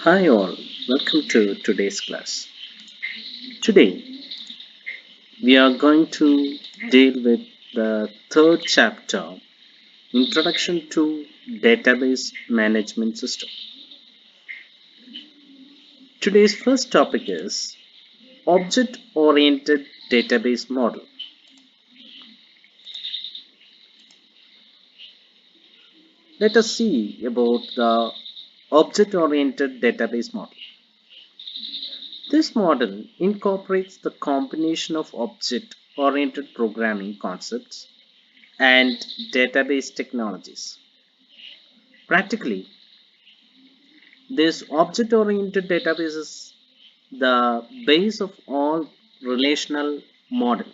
Hi all, welcome to today's class. Today we are going to deal with the third chapter, Introduction to Database Management System. Today's first topic is Object Oriented Database Model. Let us see about the Object Oriented Database Model. This model incorporates the combination of object oriented programming concepts and database technologies. Practically, this object-oriented database is the base of all relational model.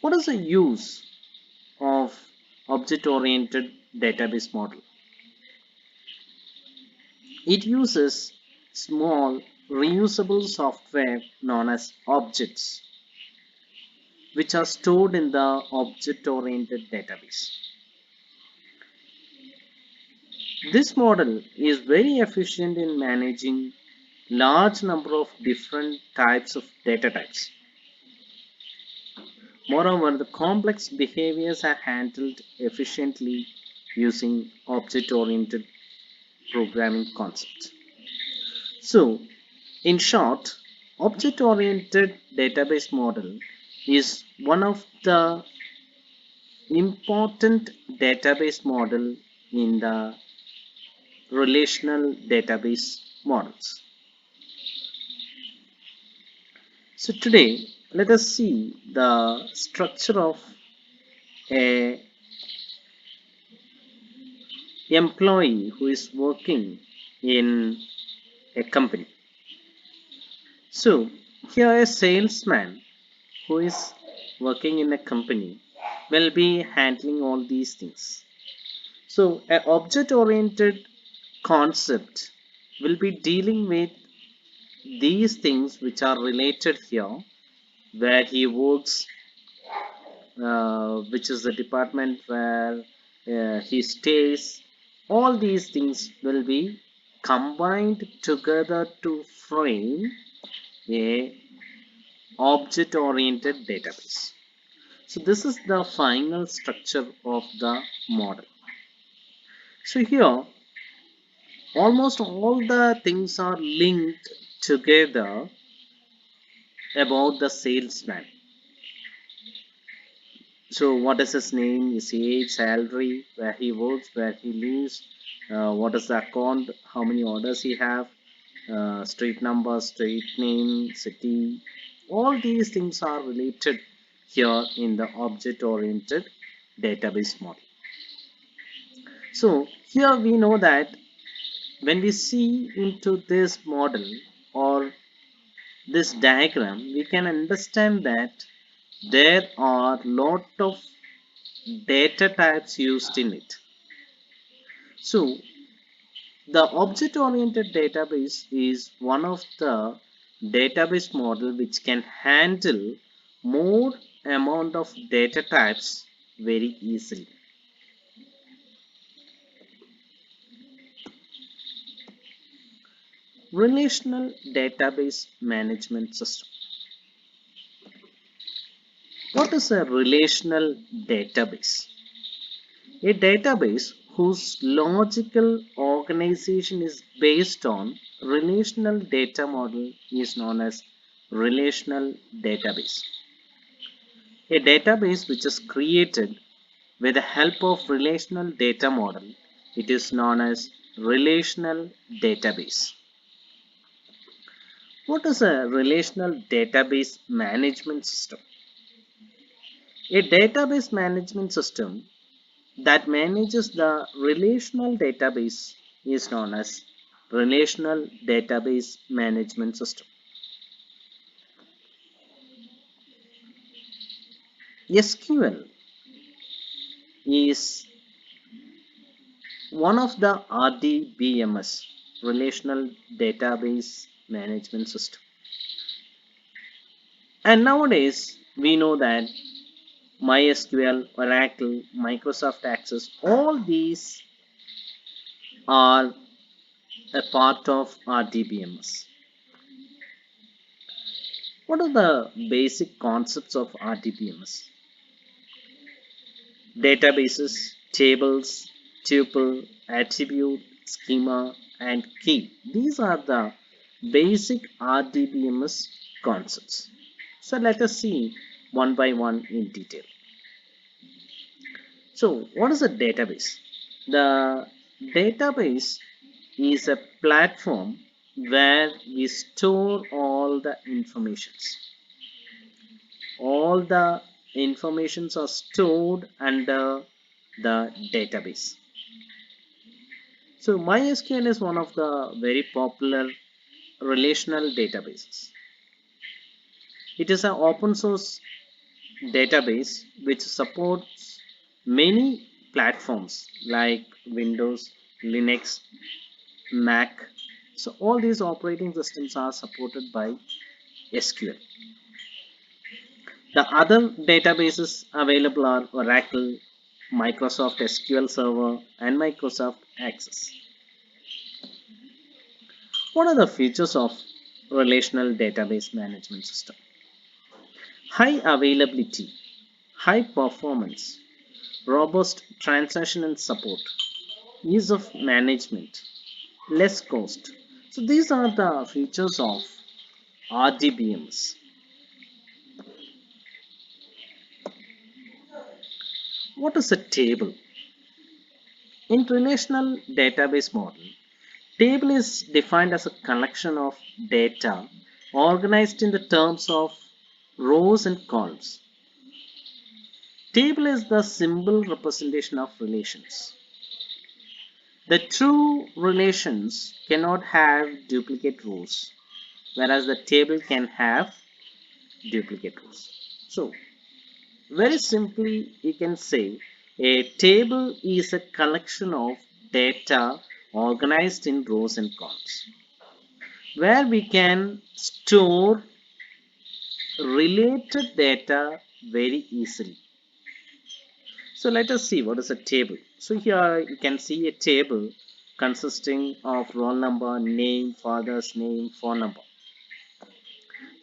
What is the use of object-oriented database model? It uses small reusable software known as objects, which are stored in the object-oriented database. This model is very efficient in managing large number of different types of data types. Moreover, the complex behaviors are handled efficiently using object-oriented programming concepts. So, in short, object-oriented database model is one of the important database model in the relational database models. So today, let us see the structure of a employee who is working in a company. So here a salesman who is working in a company will be handling all these things. So an object oriented concept will be dealing with these things which are related here, where he works, which is the department where he stays. All these things will be combined together to frame a object oriented database. So this is the final structure of the model. So here almost all the things are linked together about the salesman. So what is his name, his age, salary, where he works, where he lives, what is the account, how many orders he have, street number, street name, city. All these things are related here in the object-oriented database model. So here we know that when we see into this model or this diagram, we can understand that there are lot of data types used in it. So the object-oriented database is one of the database model which can handle more amount of data types very easily. Relational database management system. What is a relational database? A database whose logical organization is based on relational data model is known as relational database. A database which is created with the help of relational data model, it is known as relational database. What is a relational database management system? A database management system that manages the relational database is known as relational database management system. SQL is one of the RDBMS, relational database management system. And nowadays we know that MySQL, Oracle, Microsoft Access, all these are a part of RDBMS. What are the basic concepts of RDBMS? Databases, tables, tuple, attribute, schema, and key. These are the basic RDBMS concepts. So let us see one by one in detail. So what is a database? The database is a platform where we store all the informations. All the informations are stored under the database. So MySQL is one of the very popular relational databases. It is an open source database which supports many platforms like Windows, Linux, Mac. So all these operating systems are supported by SQL. The other databases available are Oracle, Microsoft SQL Server, and Microsoft Access. What are the features of relational database management system? High availability, high performance, robust transactional support, ease of management, less cost. So these are the features of RDBMS. What is a table? In relational database model, table is defined as a collection of data organized in the terms of rows and columns. Table is the symbol representation of relations. The true relations cannot have duplicate rows, whereas the table can have duplicate rows. So, very simply, you can say a table is a collection of data organized in rows and columns, where we can store related data very easily. So let us see what is a table. So here you can see a table consisting of roll number, name, father's name, phone number.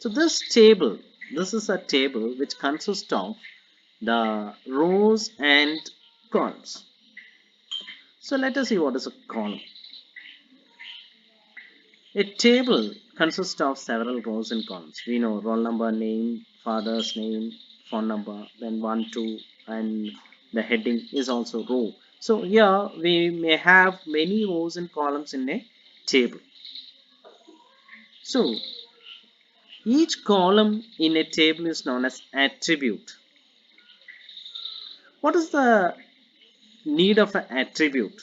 So this is a table which consists of the rows and columns. So let us see what is a column. A table consists of several rows and columns. We know roll number, name, father's name, phone number, then 1, 2, and the heading is also row. So here we may have many rows and columns in a table. So each column in a table is known as attribute. What is the need of an attribute?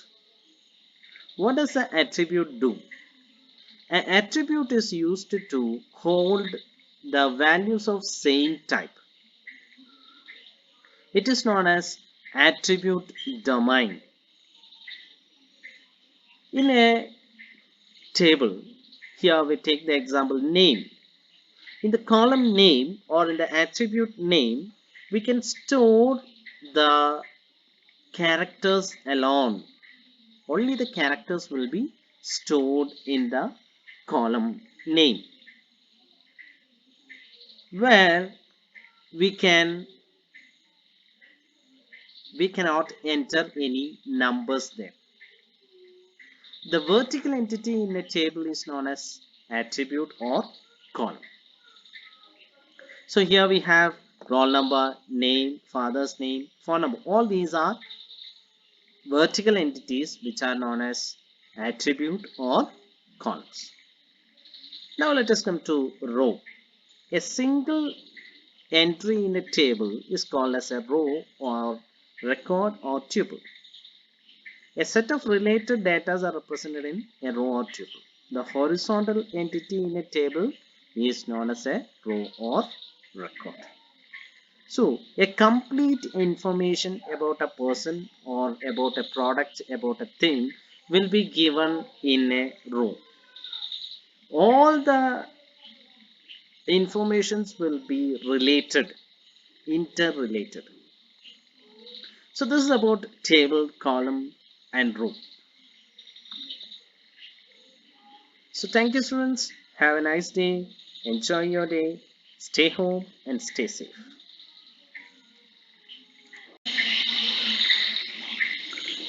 What does an attribute do? An attribute is used to hold the values of same type. It is known as attribute domain. In a table, here we take the example name. In the column name or in the attribute name, we can store the characters alone. Only the characters will be stored in the column name, where we cannot enter any numbers there. The vertical entity in a table is known as attribute or column. So here we have roll number, name, father's name, phone number. All these are vertical entities which are known as attribute or columns. Now let us come to row. A single entry in a table is called as a row or record or tuple. A set of related data are represented in a row or tuple. The horizontal entity in a table is known as a row or record. So, a complete information about a person or about a product, about a thing will be given in a row. All the informations will be related, interrelated. So, this is about table, column, and row. So thank you, students. Have a nice day. Enjoy your day. Stay home and stay safe.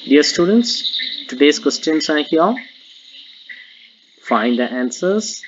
Dear students, today's questions are here. Find the answers